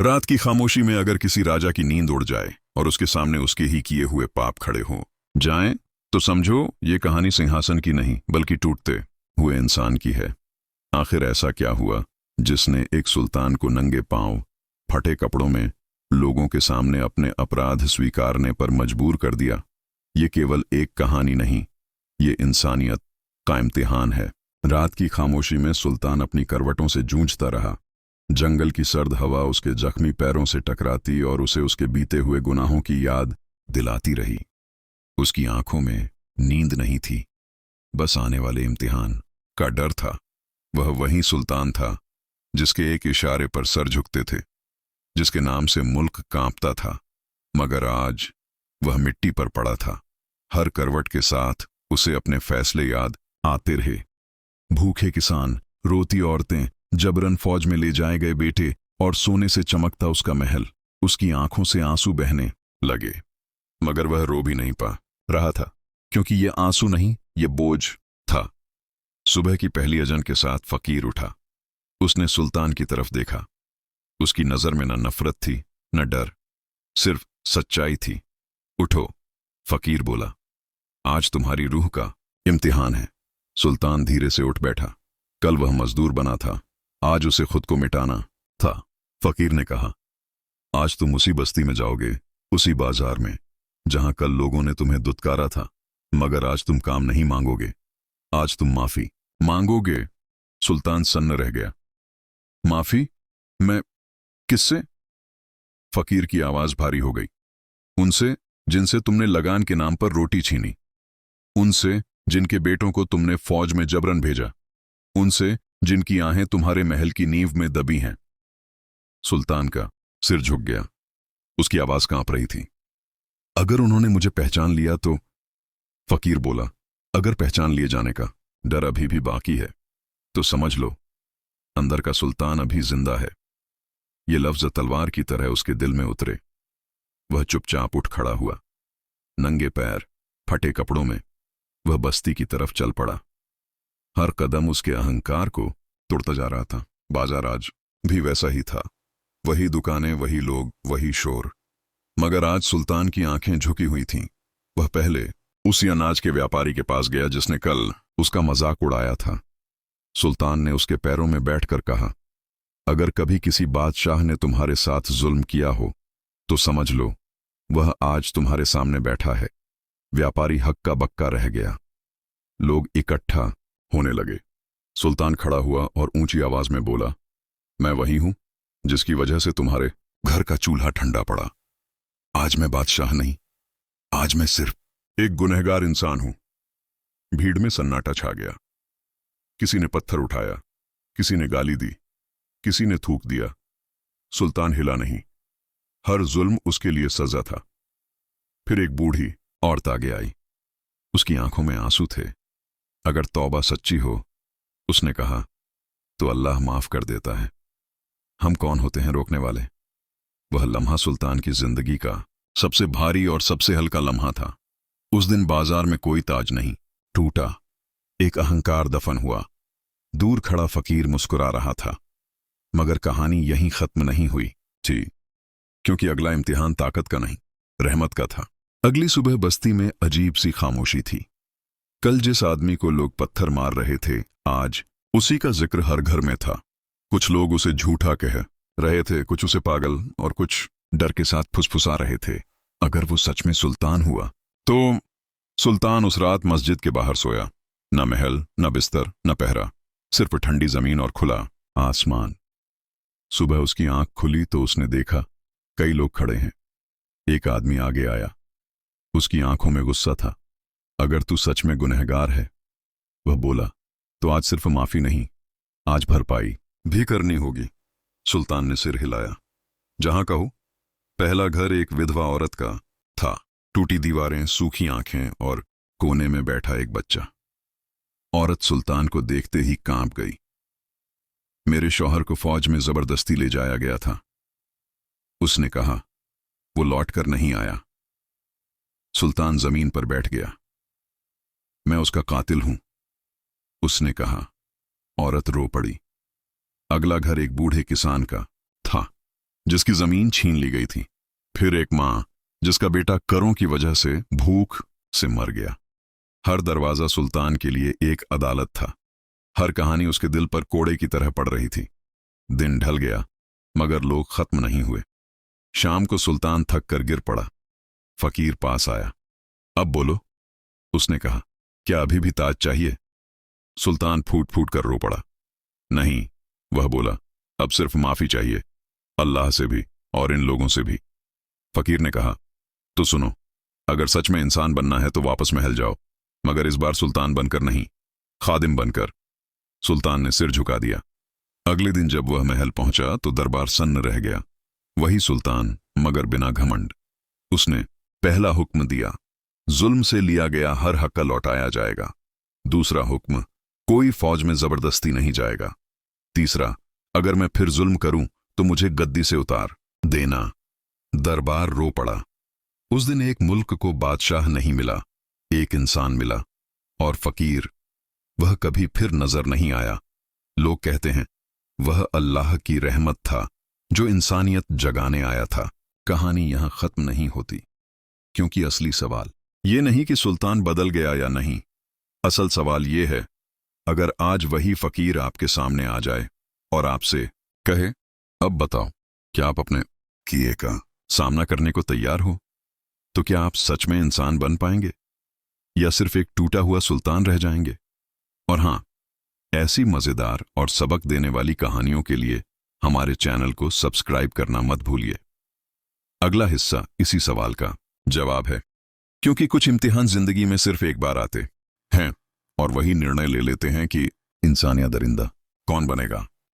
रात की खामोशी में अगर किसी राजा की नींद उड़ जाए और उसके सामने उसके ही किए हुए पाप खड़े हो जाएं, तो समझो ये कहानी सिंहासन की नहीं बल्कि टूटते हुए इंसान की है। आखिर ऐसा क्या हुआ जिसने एक सुल्तान को नंगे पांव, फटे कपड़ों में लोगों के सामने अपने अपराध स्वीकारने पर मजबूर कर दिया? ये केवल एक कहानी नहीं, ये इंसानियत का इम्तिहान है। रात की खामोशी में सुल्तान अपनी करवटों से जूझता रहा। जंगल की सर्द हवा उसके जख्मी पैरों से टकराती और उसे उसके बीते हुए गुनाहों की याद दिलाती रही। उसकी आंखों में नींद नहीं थी, बस आने वाले इम्तिहान का डर था। वह वही सुल्तान था जिसके एक इशारे पर सर झुकते थे, जिसके नाम से मुल्क कांपता था, मगर आज वह मिट्टी पर पड़ा था। हर करवट के साथ उसे अपने फैसले याद आते रहे। भूखे किसान, रोती औरतें, जबरन फौज में ले जाए गए बेटे और सोने से चमकता उसका महल। उसकी आंखों से आंसू बहने लगे, मगर वह रो भी नहीं पा रहा था, क्योंकि ये आंसू नहीं, ये बोझ था। सुबह की पहली अजन के साथ फकीर उठा। उसने सुल्तान की तरफ देखा। उसकी नजर में न नफरत थी न डर, सिर्फ सच्चाई थी। उठो, फकीर बोला, आज तुम्हारी रूह का इम्तिहान है। सुल्तान धीरे से उठ बैठा। कल वह मजदूर बना था, आज उसे खुद को मिटाना था। फकीर ने कहा, आज तुम उसी बस्ती में जाओगे, उसी बाजार में जहां कल लोगों ने तुम्हें दुत्कारा था, मगर आज तुम काम नहीं मांगोगे, आज तुम माफी मांगोगे। सुल्तान सन्न रह गया। माफी? मैं किससे? फकीर की आवाज भारी हो गई। उनसे जिनसे तुमने लगान के नाम पर रोटी छीनी, उनसे जिनके बेटों को तुमने फौज में जबरन भेजा, उनसे जिनकी आहें तुम्हारे महल की नींव में दबी हैं। सुल्तान का सिर झुक गया। उसकी आवाज कांप रही थी। अगर उन्होंने मुझे पहचान लिया तो? फकीर बोला, अगर पहचान लिए जाने का डर अभी भी बाकी है तो समझ लो, अंदर का सुल्तान अभी जिंदा है। ये लफ्ज तलवार की तरह उसके दिल में उतरे। वह चुपचाप उठ खड़ा हुआ। नंगे पैर, फटे कपड़ों में वह बस्ती की तरफ चल पड़ा। हर कदम उसके अहंकार को तोड़ता जा रहा था। बाजार आज भी वैसा ही था, वही दुकानें, वही लोग, वही शोर, मगर आज सुल्तान की आंखें झुकी हुई थीं। वह पहले उसी अनाज के व्यापारी के पास गया जिसने कल उसका मजाक उड़ाया था। सुल्तान ने उसके पैरों में बैठकर कहा, अगर कभी किसी बादशाह ने तुम्हारे साथ जुल्म किया हो तो समझ लो वह आज तुम्हारे सामने बैठा है। व्यापारी हक्का बक्का रह गया। लोग इकट्ठा होने लगे। सुल्तान खड़ा हुआ और ऊंची आवाज में बोला, मैं वही हूं जिसकी वजह से तुम्हारे घर का चूल्हा ठंडा पड़ा। आज मैं बादशाह नहीं, आज मैं सिर्फ एक गुनहगार इंसान हूं। भीड़ में सन्नाटा छा गया। किसी ने पत्थर उठाया, किसी ने गाली दी, किसी ने थूक दिया। सुल्तान हिला नहीं। हर जुल्म उसके लिए सजा था। फिर एक बूढ़ी औरत आगे आई। उसकी आंखों में आंसू थे। अगर तौबा सच्ची हो, उसने कहा, तो अल्लाह माफ कर देता है। हम कौन होते हैं रोकने वाले? वह लम्हा सुल्तान की जिंदगी का सबसे भारी और सबसे हल्का लम्हा था। उस दिन बाजार में कोई ताज नहीं टूटा, एक अहंकार दफन हुआ। दूर खड़ा फकीर मुस्कुरा रहा था। मगर कहानी यहीं खत्म नहीं हुई थी, क्योंकि अगला इम्तिहान ताकत का नहीं, रहमत का था। अगली सुबह बस्ती में अजीब सी खामोशी थी। कल जिस आदमी को लोग पत्थर मार रहे थे, आज उसी का जिक्र हर घर में था। कुछ लोग उसे झूठा कह रहे थे, कुछ उसे पागल और कुछ डर के साथ फुसफुसा रहे थे। अगर वो सच में सुल्तान हुआ तो? सुल्तान उस रात मस्जिद के बाहर सोया। न महल, न बिस्तर, न पहरा, सिर्फ ठंडी जमीन और खुला आसमान। सुबह उसकी आंख खुली तो उसने देखा कई लोग खड़े हैं। एक आदमी आगे आया। उसकी आंखों में गुस्सा था। अगर तू सच में गुनहगार है, वह बोला, तो आज सिर्फ माफी नहीं, आज भरपाई भी करनी होगी। सुल्तान ने सिर हिलाया। जहां कहो। पहला घर एक विधवा औरत का था। टूटी दीवारें, सूखी आंखें और कोने में बैठा एक बच्चा। औरत सुल्तान को देखते ही कांप गई। मेरे शौहर को फौज में जबरदस्ती ले जाया गया था, उसने कहा। वो लौट कर नहीं आया। सुल्तान जमीन पर बैठ गया। मैं उसका कातिल हूं, उसने कहा। औरत रो पड़ी। अगला घर एक बूढ़े किसान का था, जिसकी जमीन छीन ली गई थी। फिर एक मां जिसका बेटा करों की वजह से भूख से मर गया। हर दरवाजा सुल्तान के लिए एक अदालत था। हर कहानी उसके दिल पर कोड़े की तरह पड़ रही थी। दिन ढल गया मगर लोग खत्म नहीं हुए। शाम को सुल्तान थक कर गिर पड़ा। फकीर पास आया। अब बोलो, उसने कहा। क्या अभी भी ताज चाहिए? सुल्तान फूट फूट कर रो पड़ा। नहीं, वह बोला, अब सिर्फ माफी चाहिए, अल्लाह से भी और इन लोगों से भी। फकीर ने कहा, तो सुनो, अगर सच में इंसान बनना है तो वापस महल जाओ, मगर इस बार सुल्तान बनकर नहीं, खादिम बनकर। सुल्तान ने सिर झुका दिया। अगले दिन जब वह महल पहुंचा तो दरबार सन्न रह गया। वही सुल्तान मगर बिना घमंड। उसने पहला हुक्म दिया, जुल्म से लिया गया हर हक लौटाया जाएगा। दूसरा हुक्म, कोई फौज में जबरदस्ती नहीं जाएगा। तीसरा, अगर मैं फिर जुल्म करूं तो मुझे गद्दी से उतार देना। दरबार रो पड़ा। उस दिन एक मुल्क को बादशाह नहीं मिला, एक इंसान मिला। और फकीर, वह कभी फिर नजर नहीं आया। लोग कहते हैं वह अल्लाह की रहमत था जो इंसानियत जगाने आया था। कहानी यहां खत्म नहीं होती, क्योंकि असली सवाल ये नहीं कि सुल्तान बदल गया या नहीं। असल सवाल ये है, अगर आज वही फकीर आपके सामने आ जाए और आपसे कहे, अब बताओ, क्या आप अपने किए का सामना करने को तैयार हो? तो क्या आप सच में इंसान बन पाएंगे या सिर्फ एक टूटा हुआ सुल्तान रह जाएंगे? और हां, ऐसी मजेदार और सबक देने वाली कहानियों के लिए हमारे चैनल को सब्सक्राइब करना मत भूलिए। अगला हिस्सा इसी सवाल का जवाब है, क्योंकि कुछ इम्तिहान जिंदगी में सिर्फ एक बार आते हैं और वही निर्णय ले लेते हैं कि इंसान या दरिंदा कौन बनेगा।